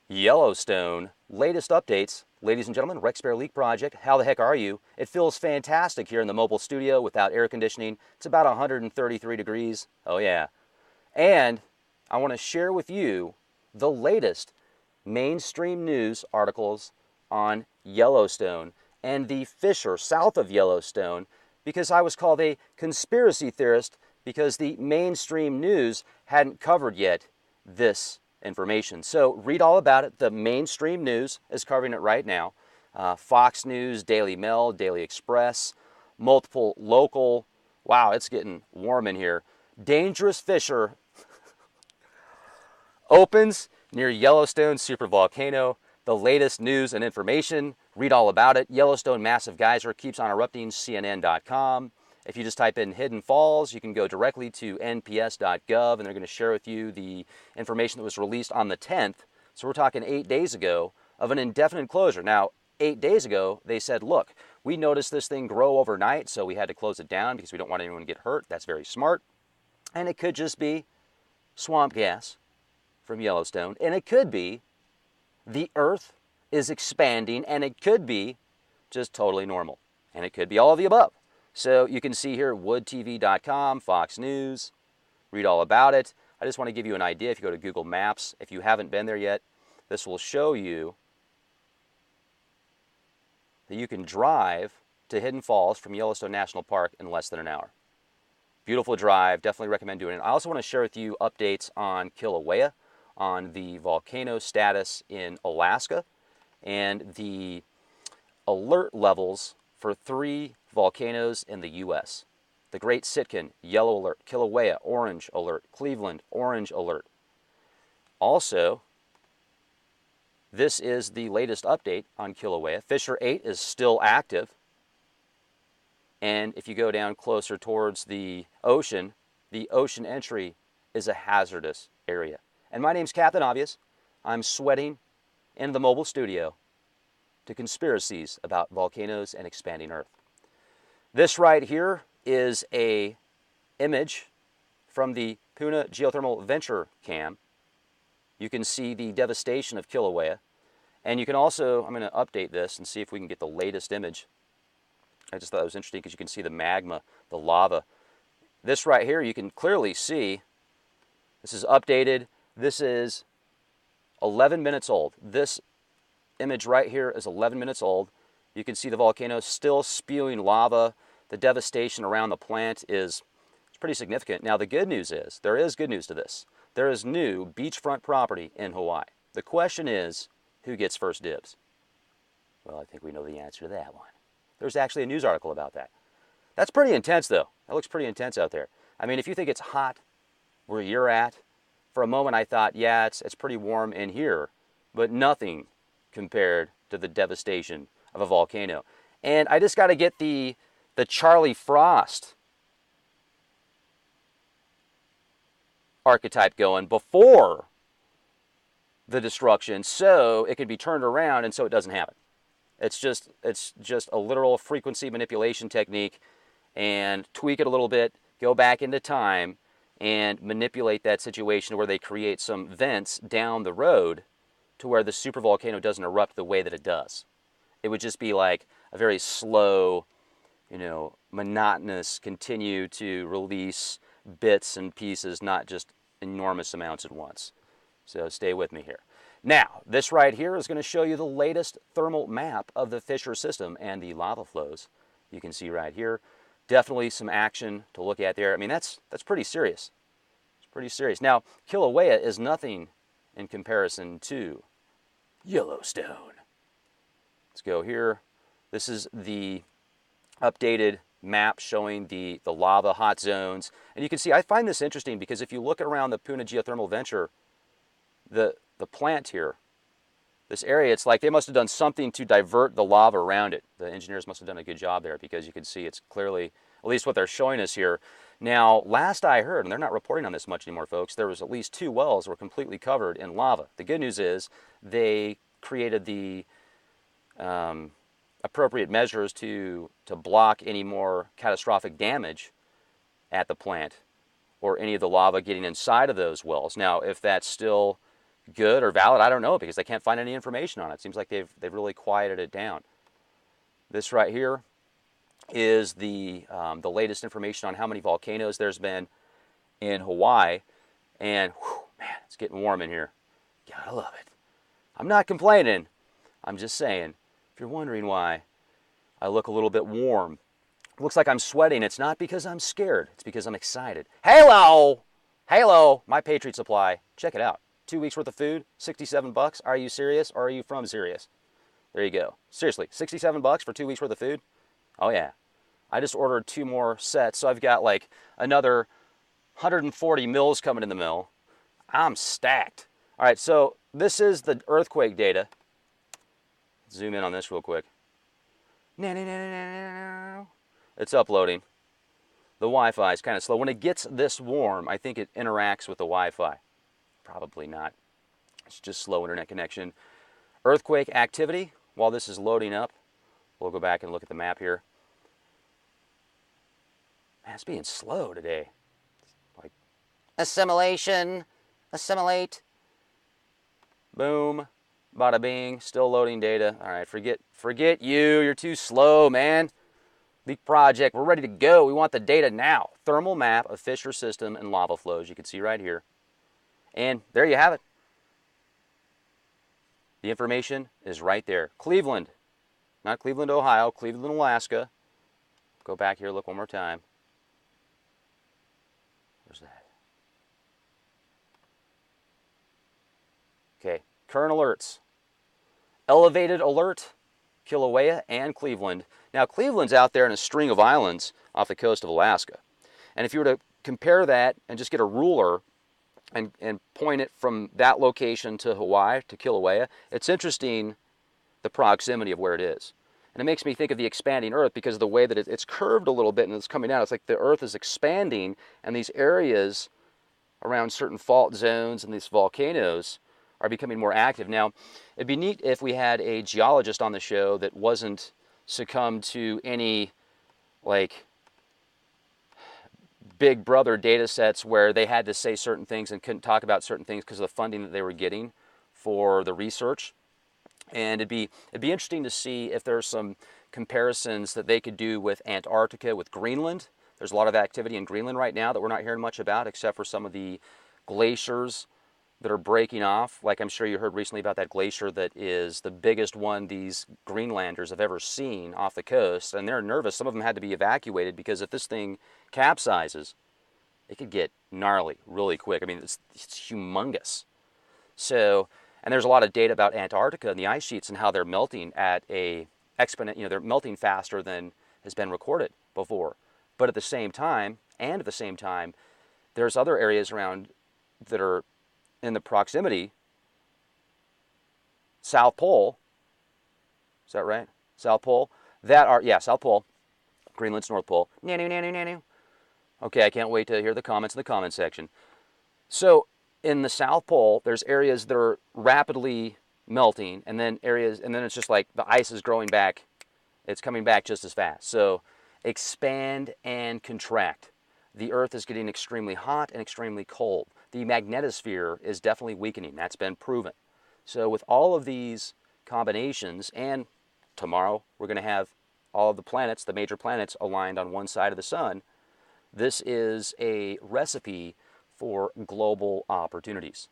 Yellowstone, latest updates. Ladies and gentlemen, Rex Bear Leak Project. How the heck are you? It feels fantastic here in the mobile studio without air conditioning. It's about 133 degrees. Oh yeah. And I want to share with you the latest mainstream news articles on Yellowstone and the fissure south of Yellowstone, because I was called a conspiracy theorist because the mainstream news hadn't covered yet this information. So read all about it. The mainstream news is covering it right now. Fox News, Daily Mail, Daily Express, multiple local. Wow, it's getting warm in here. Dangerous fissure opens near Yellowstone supervolcano. The latest news and information. Read all about it. Yellowstone massive geyser keeps on erupting. CNN.com. If you just type in Hidden Falls, you can go directly to nps.gov, and they're going to share with you the information that was released on the 10th. So we're talking 8 days ago of an indefinite closure. Now, 8 days ago, they said, look, we noticed this thing grow overnight, so we had to close it down because we don't want anyone to get hurt. That's very smart. And it could just be swamp gas from Yellowstone, and it could be the Earth is expanding, and it could be just totally normal, and it could be all of the above. So you can see here, woodtv.com, Fox News, read all about it. I just want to give you an idea. If you go to Google Maps, if you haven't been there yet, this will show you that you can drive to Hidden Falls from Yellowstone National Park in less than an hour. Beautiful drive, definitely recommend doing it. I also want to share with you updates on Kilauea, on the volcano status in Alaska, and the alert levels for 3 volcanoes in the U.S. The Great Sitkin, yellow alert. Kilauea, orange alert. Cleveland, orange alert. Also, this is the latest update on Kilauea. Fissure 8 is still active. And if you go down closer towards the ocean entry is a hazardous area. And my name's Captain Obvious. I'm sweating in the mobile studio to conspiracies about volcanoes and expanding Earth. This right here is a image from the Puna Geothermal Venture Cam. You can see the devastation of Kilauea. And you can also, I'm going to update this and see if we can get the latest image. I just thought it was interesting because you can see the magma, the lava. This right here, you can clearly see, this is updated. This is 11 minutes old. This image right here is 11 minutes old. You can see the volcano still spewing lava. The devastation around the plant is pretty significant. Now, the good news is, there is good news to this. There is new beachfront property in Hawaii. The question is, who gets first dibs? Well, I think we know the answer to that one. There's actually a news article about that. That's pretty intense, though. That looks pretty intense out there. I mean, if you think it's hot where you're at, for a moment I thought, yeah, it's pretty warm in here, but nothing compared to the devastation of a volcano. And I just got to get the Charlie Frost archetype going before the destruction, so it can be turned around and so it doesn't happen. It's just a literal frequency manipulation technique, and tweak it a little bit, go back into time, and manipulate that situation where they create some vents down the road to where the supervolcano doesn't erupt the way that it does. It would just be like a very slow, monotonous, continue to release bits and pieces, not just enormous amounts at once. So stay with me here. Now, this right here is going to show you the latest thermal map of the fissure system and the lava flows. You can see right here, definitely some action to look at there. I mean, that's pretty serious. It's pretty serious. Now, Kilauea is nothing in comparison to Yellowstone. Let's go here. This is the updated map showing the lava hot zones. And you can see, I find this interesting because if you look around the Puna Geothermal Venture, the plant here, this area, it's like they must have done something to divert the lava around it. The engineers must have done a good job there because you can see it's clearly, at least what they're showing us here. Now, last I heard, and they're not reporting on this much anymore, folks, there was at least 2 wells that were completely covered in lava. The good news is they created the appropriate measures to block any more catastrophic damage at the plant or any of the lava getting inside of those wells. Now, if that's still good or valid, I don't know, because I can't find any information on it. It seems like they've really quieted it down. This right here is the latest information on how many volcanoes there's been in Hawaii. And whew, man, it's getting warm in here. Gotta love it. I'm not complaining. I'm just saying, if you're wondering why I look a little bit warm, it looks like I'm sweating. It's not because I'm scared. It's because I'm excited. Halo! Halo! My Patriot Supply. Check it out. 2 weeks worth of food, 67 bucks. Are you serious or are you from serious? There you go. Seriously, 67 bucks for 2 weeks worth of food? Oh yeah. I just ordered 2 more sets, so I've got like another 140 mils coming in the mill. I'm stacked. All right, so this is the earthquake data. Zoom in on this real quick. It's uploading. The Wi-Fi is kind of slow. When it gets this warm, I think it interacts with the Wi-Fi. Probably not. It's just slow internet connection. Earthquake activity, while this is loading up, we'll go back and look at the map here. Man, it's being slow today. Like assimilation, assimilate. Boom, bada bing, still loading data. All right, forget you. You're too slow, man. Big project, we're ready to go. We want the data now. Thermal map of fissure system and lava flows. You can see right here. And there you have it. The information is right there. Cleveland, not Cleveland, Ohio, Cleveland, Alaska. Go back here, look one more time. Where's that? Okay, current alerts. Elevated alert, Kilauea and Cleveland. Now, Cleveland's out there in a string of islands off the coast of Alaska. And if you were to compare that and just get a ruler and point it from that location to Hawaii, to Kilauea, it's interesting the proximity of where it is. And it makes me think of the expanding Earth because of the way that it's curved a little bit and it's coming out. It's like the Earth is expanding, and these areas around certain fault zones and these volcanoes are becoming more active. Now, it'd be neat if we had a geologist on the show that wasn't succumbed to any like big brother data sets where they had to say certain things and couldn't talk about certain things because of the funding that they were getting for the research. And it'd be interesting to see if there's some comparisons that they could do with Antarctica, with Greenland. There's a lot of activity in Greenland right now that we're not hearing much about, except for some of the glaciers that are breaking off. Like I'm sure you heard recently about that glacier that is the biggest one these Greenlanders have ever seen off the coast, and they're nervous. Some of them had to be evacuated because if this thing capsizes, it could get gnarly really quick. I mean, it's humongous. So, and there's a lot of data about Antarctica and the ice sheets and how they're melting at a exponent, they're melting faster than has been recorded before. But at the same time, there's other areas around that are in the proximity. South Pole, is that right? South Pole, South Pole, Greenland's North Pole. Okay, I can't wait to hear the comments in the comment section. So in the South Pole, there's areas that are rapidly melting, and then it's just like the ice is growing back. It's coming back just as fast. So expand and contract. The Earth is getting extremely hot and extremely cold. The magnetosphere is definitely weakening. That's been proven. So with all of these combinations, and tomorrow we're going to have all of the planets, the major planets, aligned on one side of the sun, this is a recipe for global opportunities.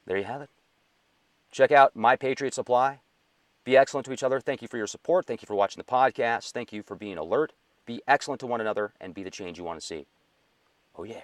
There you have it. Check out My Patriot Supply. Be excellent to each other. Thank you for your support. Thank you for watching the podcast. Thank you for being alert. Be excellent to one another and be the change you want to see. Oh yeah.